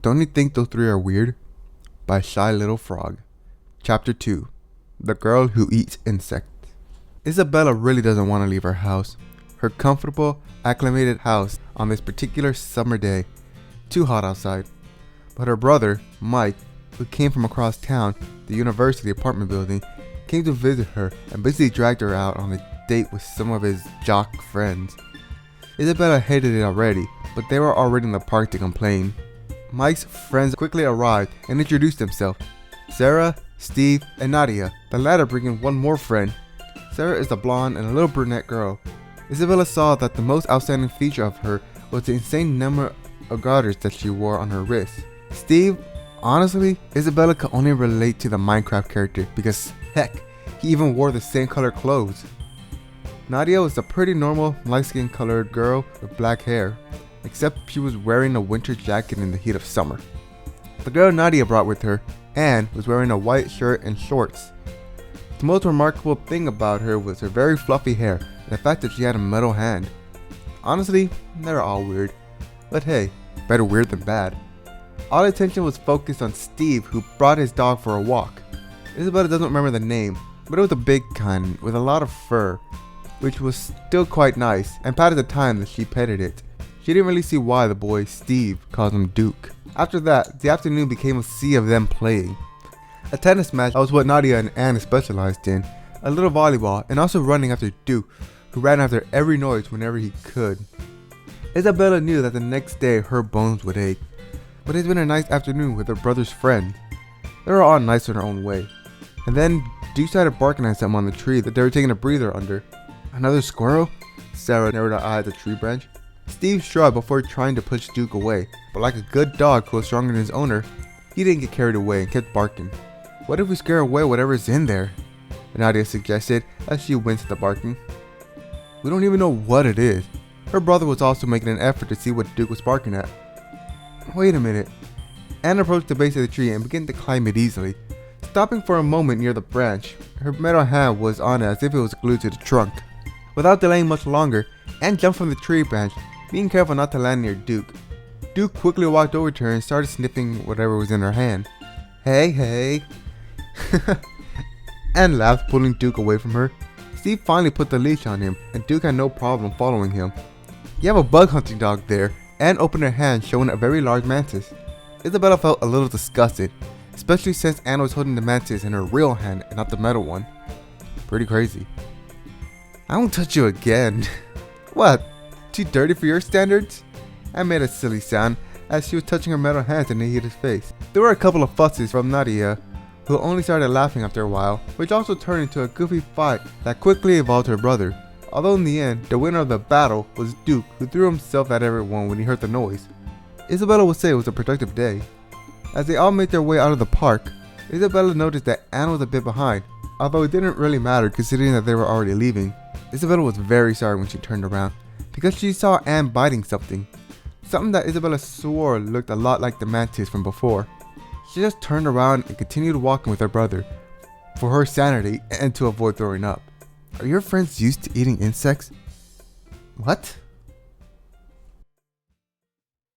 Don't you think those three are weird? By Shy Little Frog. Chapter 2. The Girl Who Eats Insects. Isabella really doesn't want to leave her house. Her comfortable, acclimated house on this particular summer day. Too hot outside. But her brother, Mike, who came from across town, the university apartment building, came to visit her and basically dragged her out on a date with some of his jock friends. Isabella hated it already, but they were already in the park to complain. Mike's friends quickly arrived and introduced themselves. Sarah, Steve, and Nadia, the latter bringing one more friend. Sarah is a blonde and a little brunette girl. Isabella saw that the most outstanding feature of her was the insane number of garters that she wore on her wrists. Steve, honestly, Isabella could only relate to the Minecraft character because, heck, he even wore the same color clothes. Nadia was a pretty normal, light-skinned colored girl with black hair, except she was wearing a winter jacket in the heat of summer. The girl Nadia brought with her, Anne, was wearing a white shirt and shorts. The most remarkable thing about her was her very fluffy hair and the fact that she had a metal hand. Honestly, they were all weird. But hey, better weird than bad. All attention was focused on Steve, who brought his dog for a walk. Isabella doesn't remember the name, but it was a big kind with a lot of fur, which was still quite nice, and patted the time that she petted it. She didn't really see why the boy, Steve, called him Duke. After that, the afternoon became a sea of them playing. A tennis match was what Nadia and Anne specialized in, a little volleyball, and also running after Duke, who ran after every noise whenever he could. Isabella knew that the next day her bones would ache, but it's been a nice afternoon with her brother's friend. They were all nice in their own way. And then Duke started barking at something on the tree that they were taking a breather under. Another squirrel? Sarah narrowed her eye at the tree branch. Steve shrugged before trying to push Duke away, but like a good dog who was stronger than his owner, he didn't get carried away and kept barking. What if we scare away whatever's in there? Nadia suggested as she winced at the barking. We don't even know what it is. Her brother was also making an effort to see what Duke was barking at. Wait a minute. Anne approached the base of the tree and began to climb it easily, stopping for a moment near the branch. Her metal hand was on it as if it was glued to the trunk. Without delaying much longer, Anne jumped from the tree branch, being careful not to land near Duke. Duke quickly walked over to her and started sniffing whatever was in her hand. Hey. Anne laughed, pulling Duke away from her. Steve finally put the leash on him, and Duke had no problem following him. You have a bug hunting dog there. Anne opened her hand, showing a very large mantis. Isabella felt a little disgusted, especially since Anne was holding the mantis in her real hand and not the metal one. Pretty crazy. I won't touch you again. What? Too dirty for your standards? Anne made a silly sound as she was touching her metal hands and he hit his face. There were a couple of fusses from Nadia, who only started laughing after a while, which also turned into a goofy fight that quickly evolved to her brother. Although in the end, the winner of the battle was Duke, who threw himself at everyone when he heard the noise. Isabella would say it was a productive day. As they all made their way out of the park, Isabella noticed that Anne was a bit behind, although it didn't really matter considering that they were already leaving. Isabella was very sorry when she turned around, because she saw Anne biting something that Isabella swore looked a lot like the mantis from before. She just turned around and continued walking with her brother, for her sanity and to avoid throwing up. Are your friends used to eating insects? What?